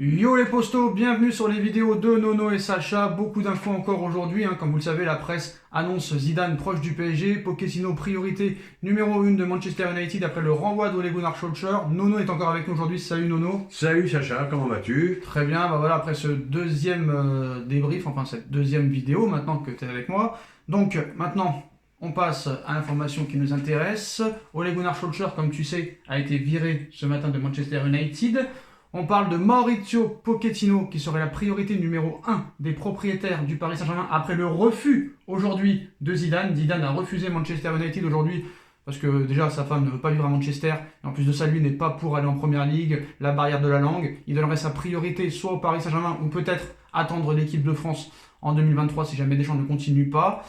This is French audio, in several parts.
Yo les postos, bienvenue sur les vidéos de Nono et Sacha. Beaucoup d'infos encore aujourd'hui, comme vous le savez, la presse annonce Zidane proche du PSG, Pochettino priorité numéro 1 de Manchester United après le renvoi d'Ole Gunnar Solskjaer. Nono est encore avec nous aujourd'hui, salut Nono. Salut Sacha, comment vas-tu? Très bien, bah voilà, après ce deuxième débrief, enfin cette deuxième vidéo maintenant que tu es avec moi. Donc maintenant, on passe à l'information qui nous intéresse. Ole Gunnar Solskjaer, comme tu sais, a été viré ce matin de Manchester United. On parle de Mauricio Pochettino qui serait la priorité numéro 1 des propriétaires du Paris Saint-Germain après le refus aujourd'hui de Zidane. Zidane a refusé Manchester United aujourd'hui parce que déjà sa femme ne veut pas vivre à Manchester et en plus de ça lui n'est pas pour aller en première ligue, la barrière de la langue. Il donnerait sa priorité soit au Paris Saint-Germain ou peut-être attendre l'équipe de France en 2023 si jamais Deschamps ne continue pas.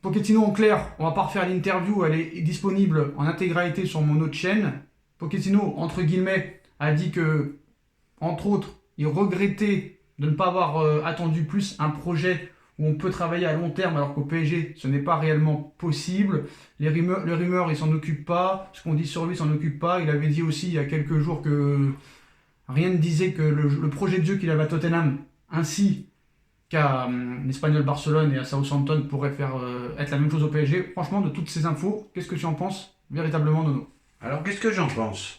Pochettino en clair, on va pas refaire l'interview, elle est disponible en intégralité sur mon autre chaîne. Pochettino, entre guillemets, a dit que, entre autres, il regrettait de ne pas avoir attendu plus un projet où on peut travailler à long terme alors qu'au PSG, ce n'est pas réellement possible. Les rumeurs il s'en occupe pas. Ce qu'on dit sur lui, il s'en occupe pas. Il avait dit aussi il y a quelques jours que rien ne disait que le projet de jeu qu'il avait à Tottenham, ainsi qu'à l'Espagnol Barcelone et à Southampton, pourrait être la même chose au PSG. Franchement, de toutes ces infos, qu'est-ce que tu en penses véritablement, Nono? Alors qu'est-ce que j'en pense?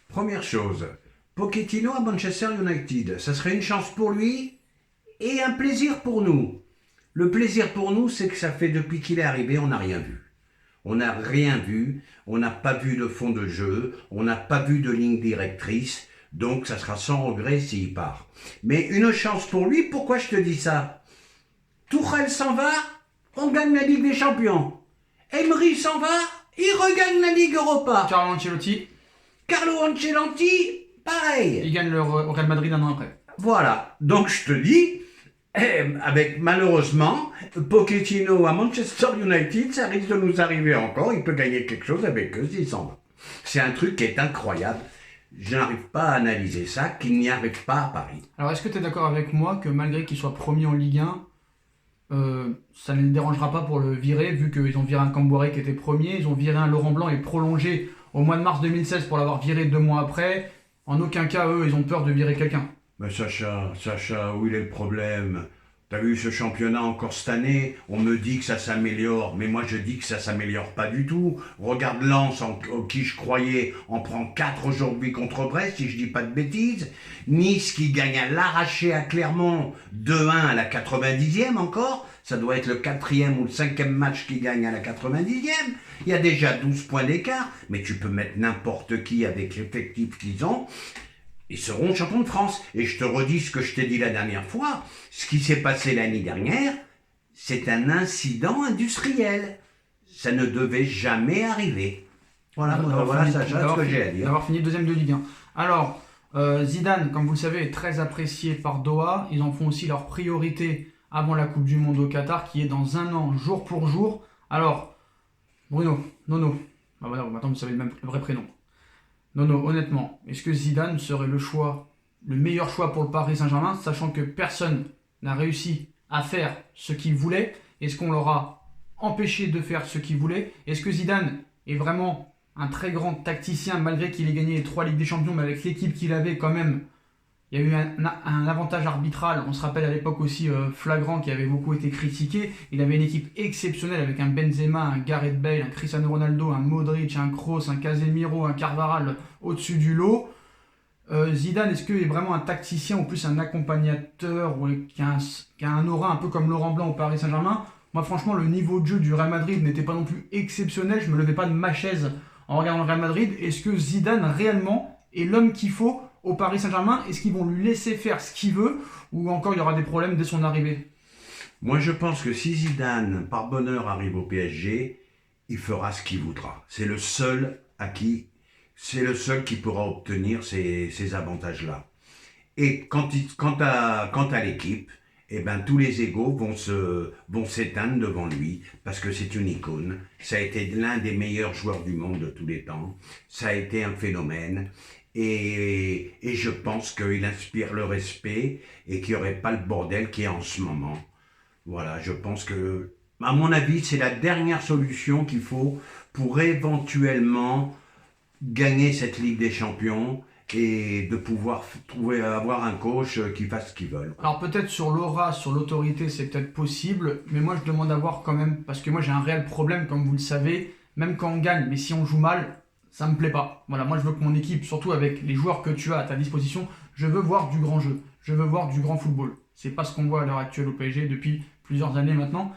Première chose, Pochettino à Manchester United, ça serait une chance pour lui et un plaisir pour nous. Le plaisir pour nous, c'est que ça fait depuis qu'il est arrivé, on n'a rien vu. On n'a rien vu, on n'a pas vu de fond de jeu, on n'a pas vu de ligne directrice, donc ça sera sans regret s'il part. Mais une chance pour lui, pourquoi je te dis ça? Tuchel s'en va, on gagne la Ligue des Champions. Emery s'en va, il regagne la Ligue Europa. Carlo Ancelotti, Carlo Ancelotti, pareil. il gagne le Real Madrid un an après. Voilà, donc je te dis, avec malheureusement, Pochettino à Manchester United, ça risque de nous arriver encore, il peut gagner quelque chose avec eux s'il s'en va. C'est un truc qui est incroyable, je n'arrive pas à analyser ça, qu'il n'y arrive pas à Paris. Alors, est-ce que tu es d'accord avec moi que malgré qu'il soit premier en Ligue 1, ça ne le dérangera pas pour le virer, vu qu'ils ont viré un Camboire qui était premier, ils ont viré un Laurent Blanc et prolongé au mois de mars 2016 pour l'avoir viré 2 mois après. En aucun cas, eux, ils ont peur de virer quelqu'un. Mais Sacha, où il est le problème? T'as vu ce championnat encore cette année? On me dit que ça s'améliore, mais moi je dis que ça s'améliore pas du tout. Regarde Lens, en qui je croyais, en prend 4 aujourd'hui contre Brest, si je dis pas de bêtises. Nice qui gagne à l'arraché à Clermont, 2-1 à la 90e encore. Ça doit être le 4e ou le 5e match qui gagne à la 90e. Il y a déjà 12 points d'écart, mais tu peux mettre n'importe qui avec l'effectif qu'ils ont. Ils seront champions de France. Et je te redis ce que je t'ai dit la dernière fois. Ce qui s'est passé l'année dernière, c'est un incident industriel. Ça ne devait jamais arriver. Voilà, voilà Sacha, ce que j'ai à dire. D'avoir fini deuxième de Ligue 1. Alors, Zidane, comme vous le savez, est très apprécié par Doha. Ils en font aussi leur priorité avant la Coupe du Monde au Qatar, qui est dans un an, jour pour jour. Alors, Bruno, Nono, bah voilà, maintenant vous savez le vrai prénom. Nono, honnêtement, est-ce que Zidane serait le meilleur choix pour le Paris Saint-Germain, sachant que personne n'a réussi à faire ce qu'il voulait? Est-ce qu'on l'aura empêché de faire ce qu'il voulait? Est-ce que Zidane est vraiment un très grand tacticien, malgré qu'il ait gagné les 3 Ligues des Champions, mais avec l'équipe qu'il avait quand même, il y a eu un avantage arbitral, on se rappelle à l'époque aussi flagrant, qui avait beaucoup été critiqué. Il avait une équipe exceptionnelle avec un Benzema, un Gareth Bale, un Cristiano Ronaldo, un Modric, un Kroos, un Casemiro, un Carvajal au-dessus du lot. Zidane, est-ce qu'il est vraiment un tacticien ou plus un accompagnateur qui a un aura un peu comme Laurent Blanc au Paris Saint-Germain? Moi franchement, le niveau de jeu du Real Madrid n'était pas non plus exceptionnel, je me levais pas de ma chaise en regardant le Real Madrid. Est-ce que Zidane réellement est l'homme qu'il faut au Paris Saint-Germain? Est-ce qu'ils vont lui laisser faire ce qu'il veut ou encore il y aura des problèmes dès son arrivée? Moi je pense que si Zidane, par bonheur, arrive au PSG, il fera ce qu'il voudra. C'est le seul qui pourra obtenir ces avantages-là. Et quant à l'équipe, eh ben, tous les égos vont s'éteindre devant lui, parce que c'est une icône. Ça a été l'un des meilleurs joueurs du monde de tous les temps. Ça a été un phénomène. Et je pense qu'il inspire le respect et qu'il n'y aurait pas le bordel qu'il y a en ce moment. Voilà, je pense que, à mon avis, c'est la dernière solution qu'il faut pour éventuellement gagner cette Ligue des Champions et de pouvoir avoir un coach qui fasse ce qu'ils veulent. Alors peut-être sur l'aura, sur l'autorité, c'est peut-être possible, mais moi je demande à voir quand même, parce que moi j'ai un réel problème, comme vous le savez, même quand on gagne, mais si on joue mal, ça me plaît pas. Voilà, moi je veux que mon équipe, surtout avec les joueurs que tu as à ta disposition, je veux voir du grand jeu, je veux voir du grand football. C'est pas ce qu'on voit à l'heure actuelle au PSG depuis plusieurs années maintenant.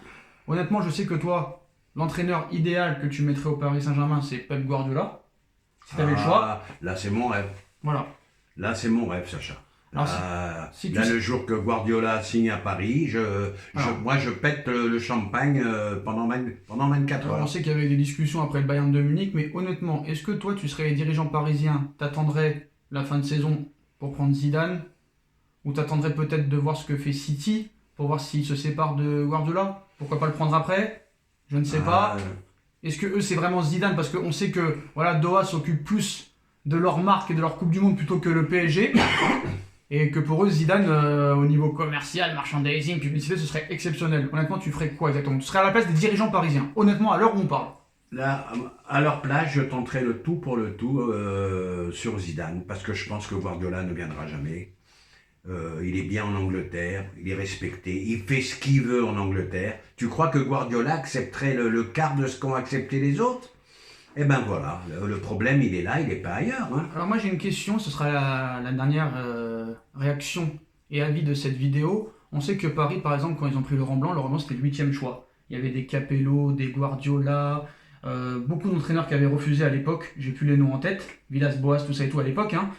Honnêtement, je sais que toi, l'entraîneur idéal que tu mettrais au Paris Saint-Germain, c'est Pep Guardiola. Si tu avais le choix. Là, c'est mon rêve. Voilà. Là, c'est mon rêve, Sacha. Alors, Le jour que Guardiola signe à Paris, moi, je pète le champagne pendant 24 Alors, heures. on sait qu'il y avait des discussions après le Bayern de Munich, mais honnêtement, est-ce que toi, tu serais dirigeant parisien, t'attendrais la fin de saison pour prendre Zidane, ou t'attendrais peut-être de voir ce que fait City, pour voir s'il se sépare de Guardiola? Pourquoi pas le prendre après? Je ne sais pas. Est-ce que eux, c'est vraiment Zidane? Parce qu'on sait que voilà, Doha s'occupe plus de leur marque et de leur Coupe du Monde plutôt que le PSG. Et que pour eux, Zidane, au niveau commercial, merchandising, publicité, ce serait exceptionnel. Honnêtement, tu ferais quoi exactement? Tu serais à la place des dirigeants parisiens. Honnêtement, à l'heure où on parle. Là, à leur place, je tenterai le tout pour le tout sur Zidane, parce que je pense que Guardiola ne viendra jamais. Il est bien en Angleterre, il est respecté, il fait ce qu'il veut en Angleterre. Tu crois que Guardiola accepterait le quart de ce qu'ont accepté les autres? Eh ben voilà, le problème il est là, il n'est pas ailleurs. Hein. Alors moi j'ai une question, ce sera la dernière réaction et avis de cette vidéo. On sait que Paris, par exemple, quand ils ont pris Laurent Blanc c'était le 8e choix. Il y avait des Capello, des Guardiola, beaucoup d'entraîneurs qui avaient refusé à l'époque, j'ai plus les noms en tête, Villas-Boas, tout ça et tout à l'époque. Hein.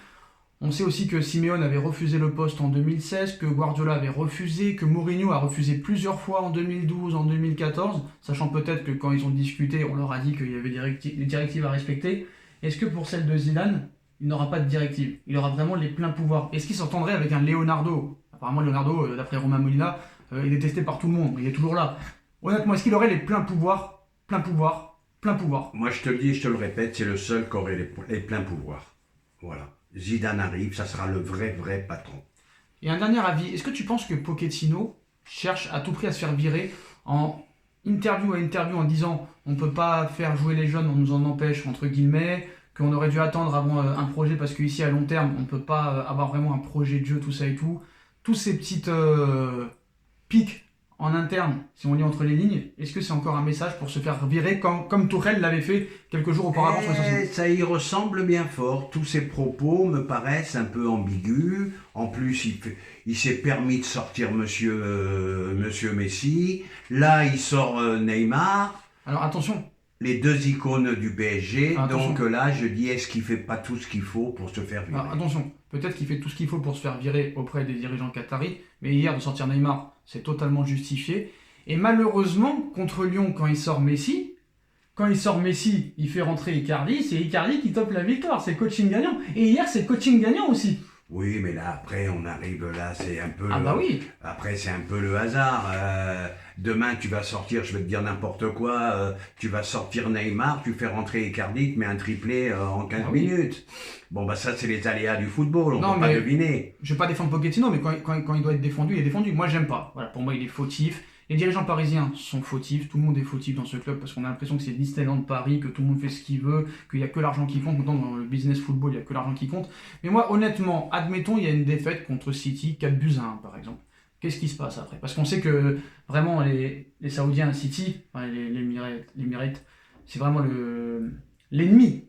On sait aussi que Simeone avait refusé le poste en 2016, que Guardiola avait refusé, que Mourinho a refusé plusieurs fois en 2012, en 2014, sachant peut-être que quand ils ont discuté, on leur a dit qu'il y avait des directives à respecter. Est-ce que pour celle de Zidane, il n'aura pas de directive? Il aura vraiment les pleins pouvoirs. Est-ce qu'il s'entendrait avec un Leonardo? Apparemment, Leonardo, d'après Romain Molina, il est testé par tout le monde, il est toujours là. Honnêtement, est-ce qu'il aurait les pleins pouvoirs? Plein pouvoir, plein pouvoir. Moi je te le dis, je te le répète, c'est le seul qui aurait les pleins pouvoirs. Voilà. Zidane arrive, ça sera le vrai patron. Et un dernier avis, est-ce que tu penses que Pochettino cherche à tout prix à se faire virer en interview à interview en disant on ne peut pas faire jouer les jeunes, on nous en empêche, entre guillemets, qu'on aurait dû attendre avant un projet parce qu'ici à long terme on ne peut pas avoir vraiment un projet de jeu, tout ça et tout. Tous ces petites pics en interne, si on lit entre les lignes, est-ce que c'est encore un message pour se faire virer comme Tourelle l'avait fait quelques jours auparavant sur les sociétés? Ça y ressemble bien fort. Tous ces propos me paraissent un peu ambigus. En plus, il s'est permis de sortir monsieur Messi. Là, il sort Neymar. Alors attention. Les deux icônes du PSG. Attention. Donc là, je dis, est-ce qu'il fait pas tout ce qu'il faut pour se faire virer? Alors, attention, peut-être qu'il fait tout ce qu'il faut pour se faire virer auprès des dirigeants qataris, mais hier de sortir Neymar, c'est totalement justifié. Et malheureusement, contre Lyon, quand il sort Messi, il fait rentrer Icardi, c'est Icardi qui tope la victoire, c'est coaching gagnant. Et hier, c'est coaching gagnant aussi. Oui, mais là, après, on arrive là, c'est un peu... Ah bah oui. Après, c'est un peu le hasard. Demain, tu vas sortir, je vais te dire n'importe quoi, tu vas sortir Neymar, tu fais rentrer Icardi, tu mets un triplé en 15 minutes. Bon, bah ça, c'est les aléas du football, on ne peut pas deviner. Je ne vais pas défendre Pochettino, mais quand il doit être défendu, il est défendu. Moi, j'aime pas. Voilà, pour moi, il est fautif. Les dirigeants parisiens sont fautifs, tout le monde est fautif dans ce club parce qu'on a l'impression que c'est Disneyland Paris, que tout le monde fait ce qu'il veut, qu'il n'y a que l'argent qui compte. Dans le business football, il n'y a que l'argent qui compte. Mais moi, honnêtement, admettons, il y a une défaite contre City, 4-1 par exemple. Qu'est-ce qui se passe après? Parce qu'on sait que vraiment les Saoudiens à City, enfin, les Emirates, c'est vraiment l'ennemi.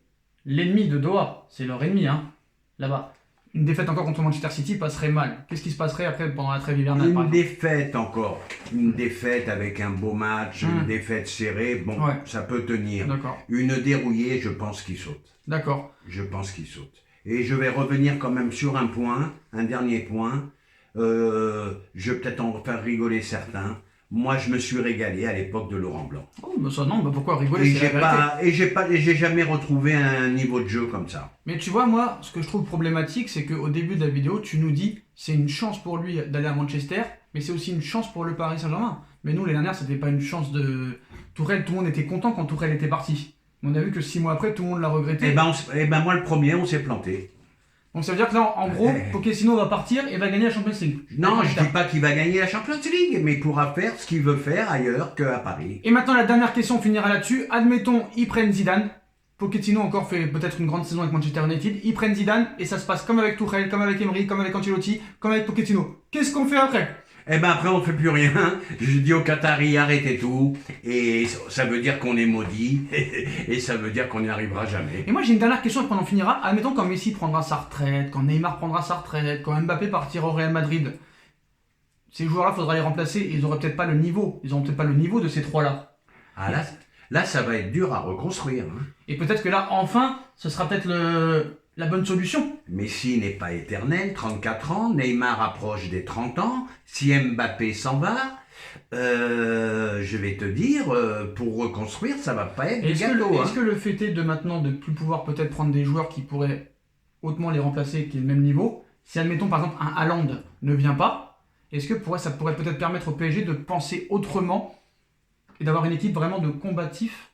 L'ennemi de Doha, c'est leur ennemi, hein, là-bas. Une défaite encore contre Manchester City passerait mal. Qu'est-ce qui se passerait après pendant la trêve hivernale? Une défaite encore. Une défaite avec un beau match, une défaite serrée, bon, ouais. Ça peut tenir. Une dérouillée, je pense qu'il saute. D'accord. Je pense qu'il saute. Et je vais revenir quand même sur un point, un dernier point. Je vais peut-être en faire rigoler certains. Moi, je me suis régalé à l'époque de Laurent Blanc. Oh, mais ça, non, mais pourquoi rigoler? Et j'ai jamais retrouvé un niveau de jeu comme ça. Mais tu vois, moi, ce que je trouve problématique, c'est qu'au début de la vidéo, tu nous dis c'est une chance pour lui d'aller à Manchester, mais c'est aussi une chance pour le Paris Saint-Germain. Mais nous, les dernières, c'était pas une chance de Tourelle. Tout le monde était content quand Tourelle était parti. On a vu que 6 mois après, tout le monde l'a regretté. Eh ben moi, le premier, on s'est planté. Donc ça veut dire que là, en gros, Pochettino va partir et va gagner la Champions League. Non, je dis pas qu'il va gagner la Champions League, mais il pourra faire ce qu'il veut faire ailleurs qu'à Paris. Et maintenant, la dernière question, on finira là-dessus. Admettons, ils prennent Zidane. Pochettino encore fait peut-être une grande saison avec Manchester United, ils prennent Zidane et ça se passe comme avec Tuchel, comme avec Emery, comme avec Ancelotti, comme avec Pochettino. Qu'est-ce qu'on fait après? Eh ben après on ne fait plus rien. Je dis aux Qataris arrêtez tout et ça veut dire qu'on est maudit et ça veut dire qu'on n'y arrivera jamais. Et moi j'ai une dernière question après on en finira. Admettons quand Messi prendra sa retraite, quand Neymar prendra sa retraite, quand Mbappé partira au Real Madrid, ces joueurs-là faudra les remplacer et ils auraient peut-être pas le niveau. Ils auront peut-être pas le niveau de ces trois-là. Ah là ça va être dur à reconstruire. Hein. Et peut-être que là enfin ce sera peut-être la bonne solution. Messi n'est pas éternel, 34 ans, Neymar approche des 30 ans, si Mbappé s'en va, je vais te dire, pour reconstruire, ça va pas être du gâteau. Est-ce que le fait est de maintenant de plus pouvoir peut-être prendre des joueurs qui pourraient hautement les remplacer, qui est le même niveau, si admettons par exemple un Haaland ne vient pas, est-ce que ça pourrait peut-être permettre au PSG de penser autrement et d'avoir une équipe vraiment de combatifs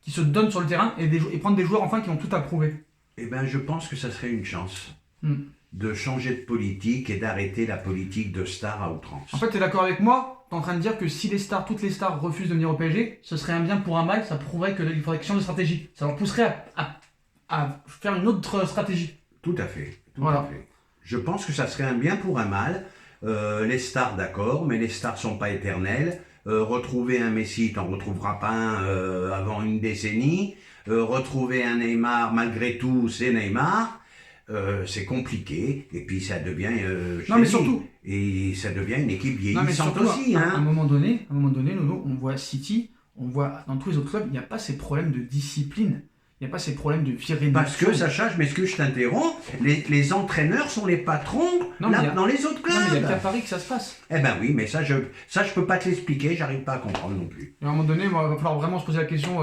qui se donnent sur le terrain et prendre des joueurs enfin qui ont tout à prouver? Eh bien, je pense que ça serait une chance Hmm. de changer de politique et d'arrêter la politique de star à outrance. En fait, tu es d'accord avec moi? Tu es en train de dire que si toutes les stars refusent de venir au PSG, ce serait un bien pour un mal, ça prouverait qu'il faudrait qu'ils changent de stratégie. Ça leur pousserait à faire une autre stratégie. Tout à fait. Voilà. À fait. Je pense que ça serait un bien pour un mal. Les stars, d'accord, mais les stars sont pas éternelles. Retrouver un Messi, t'en retrouveras pas un avant une décennie. Retrouver un Neymar, malgré tout, c'est Neymar. C'est compliqué. Et puis ça devient... Non, mais surtout... Et ça devient une équipe Non, mais vieillissante surtout, aussi. à Hein. un moment donné, Nono, on voit City, on voit dans tous les autres clubs, il n'y a pas ces problèmes de discipline. Il n'y a pas ces problèmes de virer. Parce que, Sacha, je m'excuse, je t'interromps, les entraîneurs sont les patrons dans les autres clubs. Non, mais il n'y a qu'à Paris que ça se passe. Eh ben oui, mais ça je peux pas te l'expliquer, j'arrive pas à comprendre non plus. Et à un moment donné, il va falloir vraiment se poser la question,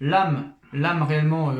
l'âme réellement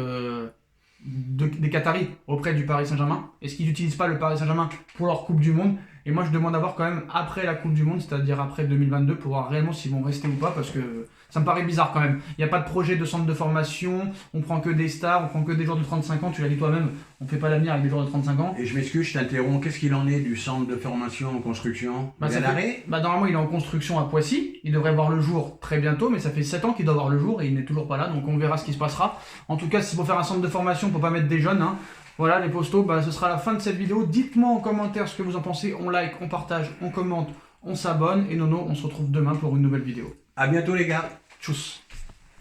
des Qataris auprès du Paris Saint-Germain. Est-ce qu'ils n'utilisent pas le Paris Saint-Germain pour leur Coupe du Monde? Et moi, je demande à voir quand même après la Coupe du Monde, c'est-à-dire après 2022, pour voir réellement s'ils vont rester ou pas, parce que ça me paraît bizarre quand même. Il n'y a pas de projet de centre de formation, on prend que des stars, on prend que des joueurs de 35 ans, tu l'as dit toi-même, on fait pas l'avenir avec des joueurs de 35 ans. Et je m'excuse, je t'interromps, qu'est-ce qu'il en est du centre de formation en construction? Il est à l'arrêt? Normalement, il est en construction à Poissy, il devrait voir le jour très bientôt, mais ça fait 7 ans qu'il doit voir le jour et il n'est toujours pas là, donc on verra ce qui se passera. En tout cas, s'il faut faire un centre de formation, il ne faut pas mettre des jeunes, hein. Voilà les postos, ce sera la fin de cette vidéo. Dites-moi en commentaire ce que vous en pensez. On like, on partage, on commente, on s'abonne. Et Nono, on se retrouve demain pour une nouvelle vidéo. À bientôt les gars. Tchuss.